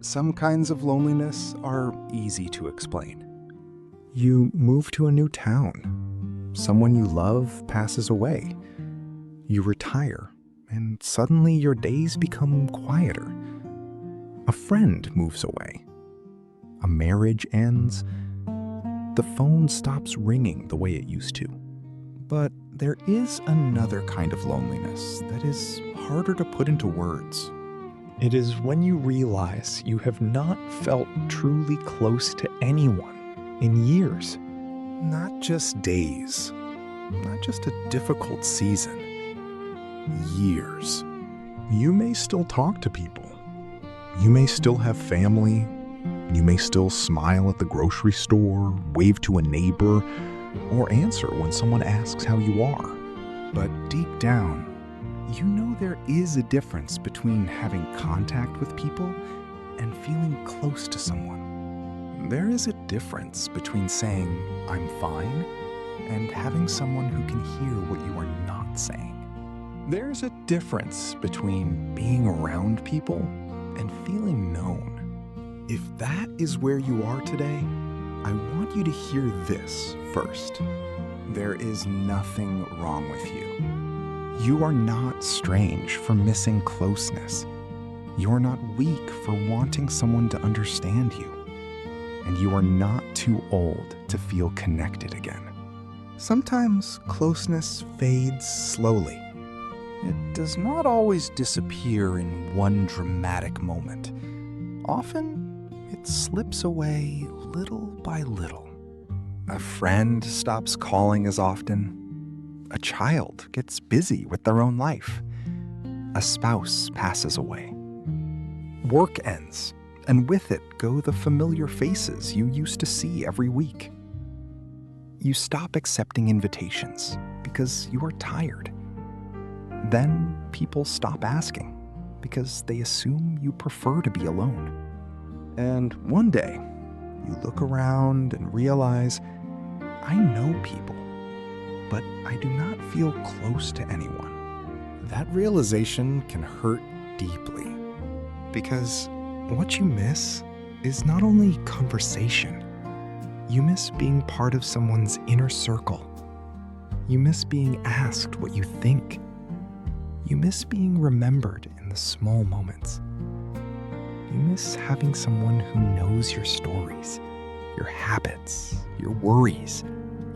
Some kinds of loneliness are easy to explain. You move to a new town. Someone you love passes away. You retire, and suddenly your days become quieter. A friend moves away. A marriage ends. The phone stops ringing the way it used to. But there is another kind of loneliness that is harder to put into words. It is when you realize you have not felt truly close to anyone in years. Not just days, not just a difficult season. Years. You may still talk to people. You may still have family. You may still smile at the grocery store, wave to a neighbor, or answer when someone asks how you are. But deep down, you know there is a difference between having contact with people and feeling close to someone. There is a difference between saying, "I'm fine," and having someone who can hear what you are not saying. There's a difference between being around people and feeling known. If that is where you are today, I want you to hear this first. There is nothing wrong with you. You are not strange for missing closeness. You're not weak for wanting someone to understand you. And you are not too old to feel connected again. Sometimes closeness fades slowly. It does not always disappear in one dramatic moment. Often, it slips away little by little. A friend stops calling as often. A child gets busy with their own life. A spouse passes away. Work ends, and with it go the familiar faces you used to see every week. You stop accepting invitations because you are tired. Then people stop asking because they assume you prefer to be alone. And one day, you look around and realize, I know people, but I do not feel close to anyone. That realization can hurt deeply, because what you miss is not only conversation. You miss being part of someone's inner circle. You miss being asked what you think. You miss being remembered in the small moments. You miss having someone who knows your stories, your habits, your worries,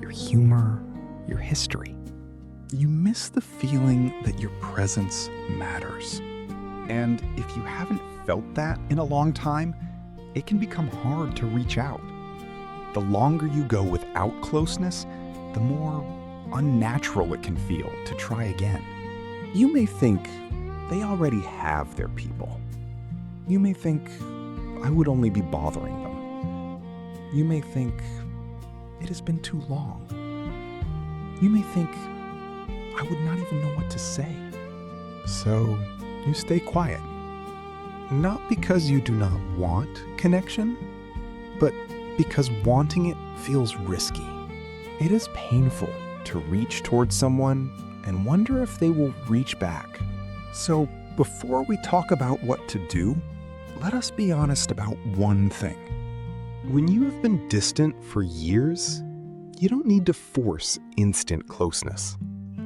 your humor, your history. You miss the feeling that your presence matters. And if you haven't felt that in a long time, it can become hard to reach out. The longer you go without closeness, the more unnatural it can feel to try again. You may think they already have their people. You may think I would only be bothering them. You may think it has been too long. You may think I would not even know what to say. So you stay quiet. Not because you do not want connection, but because wanting it feels risky. It is painful to reach towards someone and wonder if they will reach back. So before we talk about what to do, let us be honest about one thing. When you have been distant for years, you don't need to force instant closeness.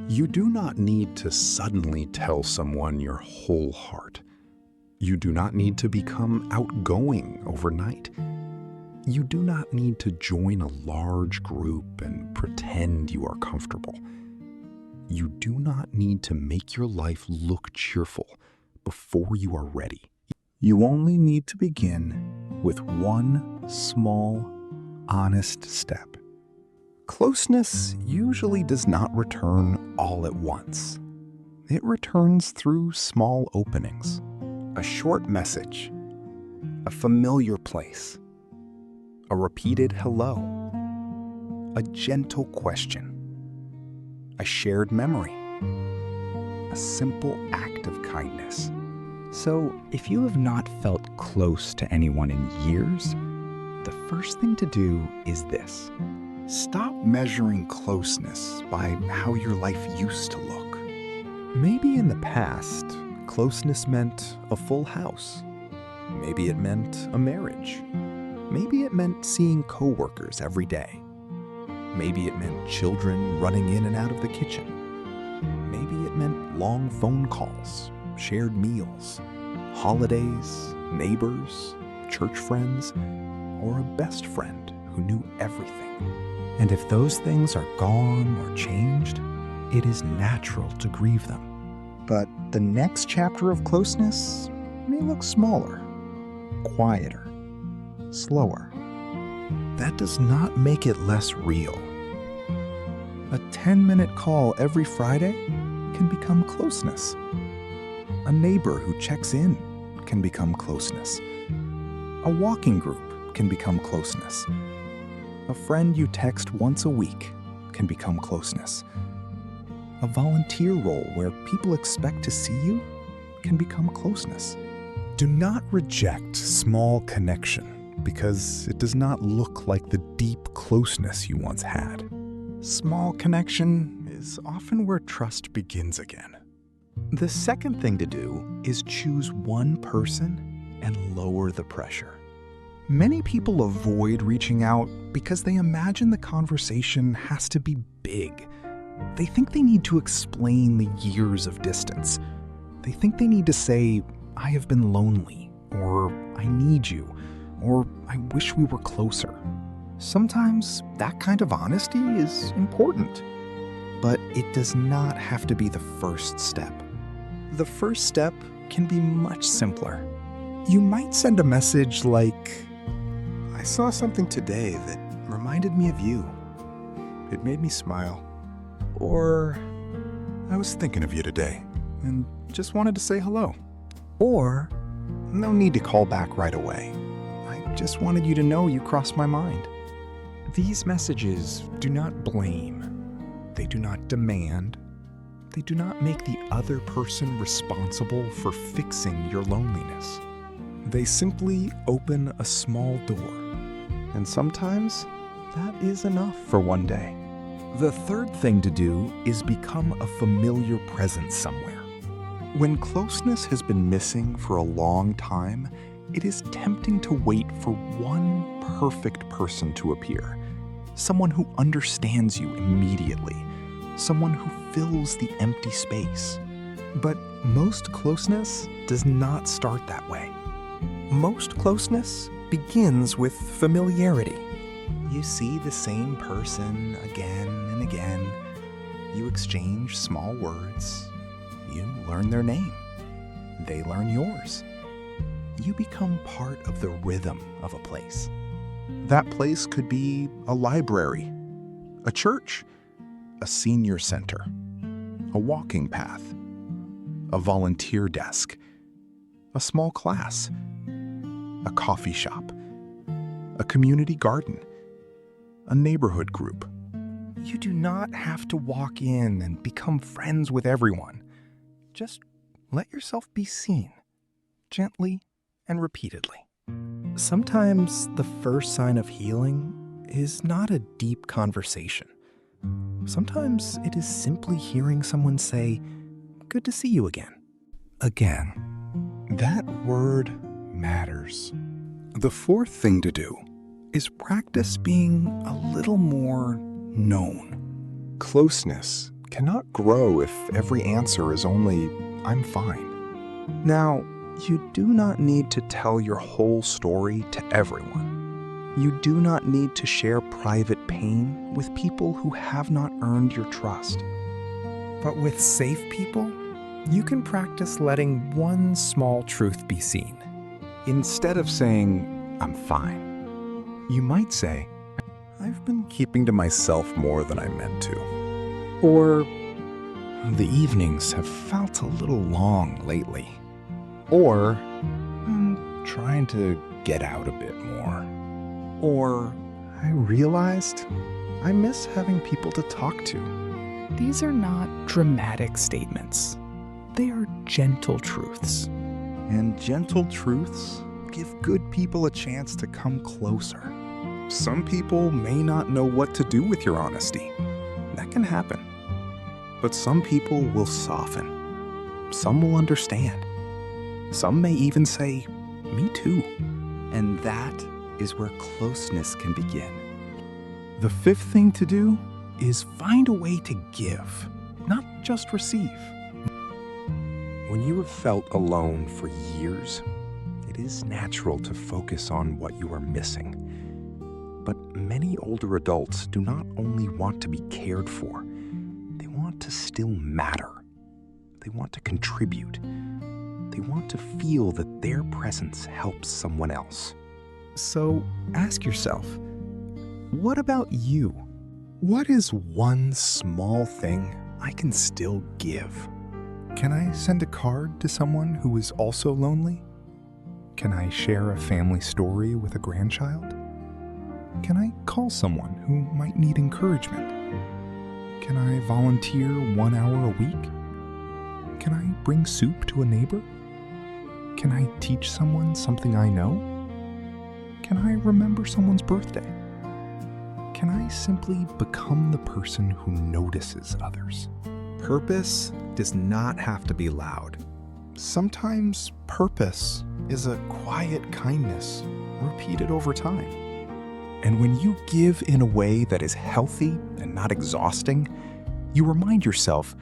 You do not need to suddenly tell someone your whole heart. You do not need to become outgoing overnight. You do not need to join a large group and pretend you are comfortable. You do not need to make your life look cheerful before you are ready. You only need to begin with one small, honest step. Closeness usually does not return all at once. It returns through small openings. A short message, a familiar place, a repeated hello, a gentle question, a shared memory, a simple act of kindness. So, if you have not felt close to anyone in years, the first thing to do is this. Stop measuring closeness by how your life used to look. Maybe in the past, closeness meant a full house, Maybe it meant a marriage. Maybe it meant seeing coworkers every day. Maybe it meant children running in and out of the kitchen. Maybe it meant long phone calls, shared meals, holidays, neighbors, church friends, or a best friend who knew everything. And if those things are gone or changed, it is natural to grieve them. But the next chapter of closeness may look smaller, quieter, slower. That does not make it less real. A 10-minute call every Friday can become closeness. A neighbor who checks in can become closeness. A walking group can become closeness. A friend you text once a week can become closeness. A volunteer role where people expect to see you can become closeness. Do not reject small connection because it does not look like the deep closeness you once had. Small connection is often where trust begins again. The second thing to do is choose one person and lower the pressure. Many people avoid reaching out because they imagine the conversation has to be big. They think they need to explain the years of distance. They think they need to say, "I have been lonely," or "I need you," or "I wish we were closer." Sometimes that kind of honesty is important, but it does not have to be the first step. The first step can be much simpler. You might send a message like, "I saw something today that reminded me of you. It made me smile." Or, I was thinking of you today and just wanted to say hello. Or, "No need to call back right away. I just wanted you to know you crossed my mind." These messages do not blame. They do not demand. They do not make the other person responsible for fixing your loneliness. They simply open a small door. And sometimes that is enough for one day. The third thing to do is become a familiar presence somewhere. When closeness has been missing for a long time, it is tempting to wait for one perfect person to appear. Someone who understands you immediately. Someone who fills the empty space. But most closeness does not start that way. Most closeness begins with familiarity. You see the same person again and again. You exchange small words. You learn their name. They learn yours. You become part of the rhythm of a place. That place could be a library, a church, a senior center, a walking path, a volunteer desk, a small class, a coffee shop, a community garden, a neighborhood group. You do not have to walk in and become friends with everyone. Just let yourself be seen, gently and repeatedly. Sometimes the first sign of healing is not a deep conversation. Sometimes it is simply hearing someone say, "Good to see you again." Again. That word matters. The fourth thing to do is practice being a little more known. Closeness cannot grow if every answer is only, "I'm fine." Now, you do not need to tell your whole story to everyone. You do not need to share private pain with people who have not earned your trust. But with safe people, you can practice letting one small truth be seen. Instead of saying, "I'm fine," you might say, "I've been keeping to myself more than I meant to." Or, "The evenings have felt a little long lately." Or, "I'm trying to get out a bit more." Or, "I realized I miss having people to talk to." These are not dramatic statements. They are gentle truths. And gentle truths give good people a chance to come closer. Some people may not know what to do with your honesty. That can happen. But some people will soften. Some will understand. Some may even say, Me too. And that is where closeness can begin. The fifth thing to do is find a way to give, not just receive. When you have felt alone for years, it is natural to focus on what you are missing. But many older adults do not only want to be cared for, they want to still matter. They want to contribute. They want to feel that their presence helps someone else. So ask yourself, what about you? What is one small thing I can still give? Can I send a card to someone who is also lonely? Can I share a family story with a grandchild? Can I call someone who might need encouragement? Can I volunteer 1 hour a week? Can I bring soup to a neighbor? Can I teach someone something I know? Can I remember someone's birthday? Can I simply become the person who notices others? Purpose does not have to be loud. Sometimes purpose is a quiet kindness repeated over time. And when you give in a way that is healthy and not exhausting, you remind yourself,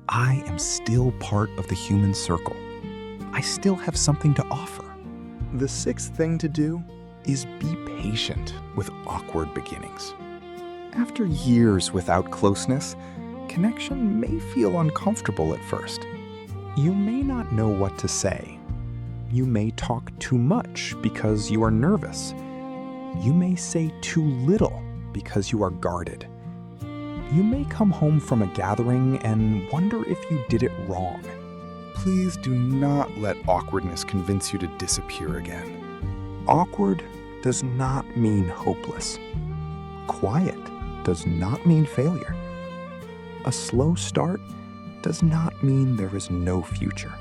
I am still part of the human circle. I still have something to offer. The sixth thing to do is be patient with awkward beginnings. After years without closeness, connection may feel uncomfortable at first. You may not know what to say. You may talk too much because you are nervous. You may say too little because you are guarded. You may come home from a gathering and wonder if you did it wrong. Please do not let awkwardness convince you to disappear again. Awkward does not mean hopeless. Quiet does not mean failure. A slow start does not mean there is no future.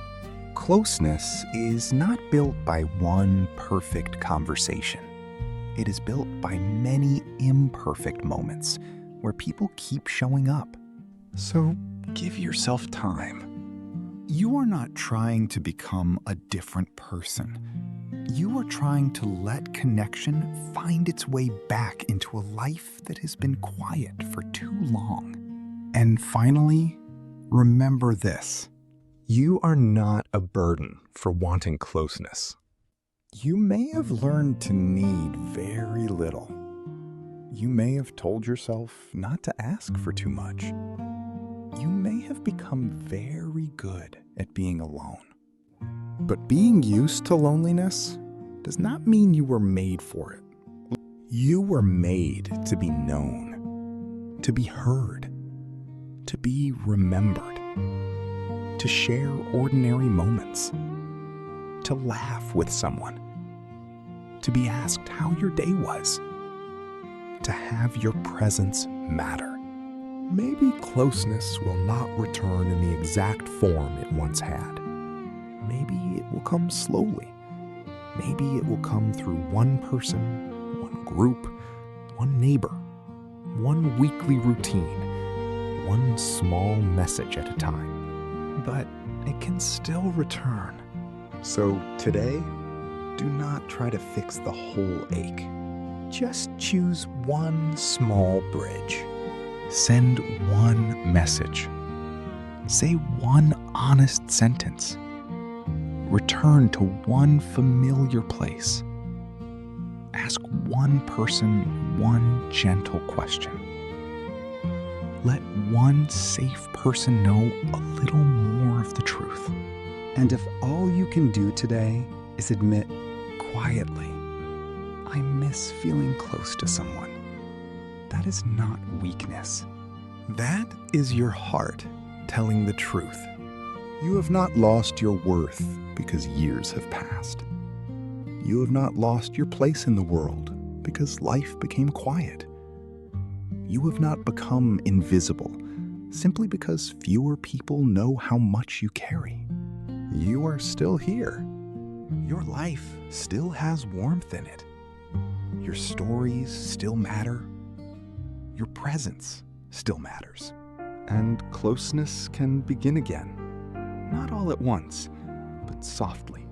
Closeness is not built by one perfect conversation. It is built by many imperfect moments where people keep showing up. So give yourself time. You are not trying to become a different person. You are trying to let connection find its way back into a life that has been quiet for too long. And finally, remember this. You are not a burden for wanting closeness. You may have learned to need very little. You may have told yourself not to ask for too much. You may have become very good at being alone. But being used to loneliness does not mean you were made for it. You were made to be known, to be heard, to be remembered, to share ordinary moments, to laugh with someone, to be asked how your day was, to have your presence matter. Maybe closeness will not return in the exact form it once had. Maybe it will come slowly. Maybe it will come through one person, one group, one neighbor, one weekly routine, one small message at a time. But it can still return. So today, do not try to fix the whole ache. Just choose one small bridge. Send one message. Say one honest sentence. Return to one familiar place. Ask one person one gentle question. Let one safe person know a little more of the truth. And if all you can do today is admit quietly, I miss feeling close to someone, that is not weakness. That is your heart telling the truth. You have not lost your worth because years have passed. You have not lost your place in the world because life became quiet. You have not become invisible simply because fewer people know how much you carry. You are still here. Your life still has warmth in it. Your stories still matter. Your presence still matters. And closeness can begin again. Not all at once, but softly.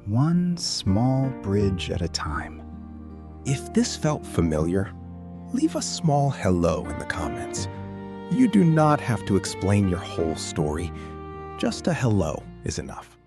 one small bridge at a time. If this felt familiar, leave a small hello in the comments. You do not have to explain your whole story. Just a hello is enough.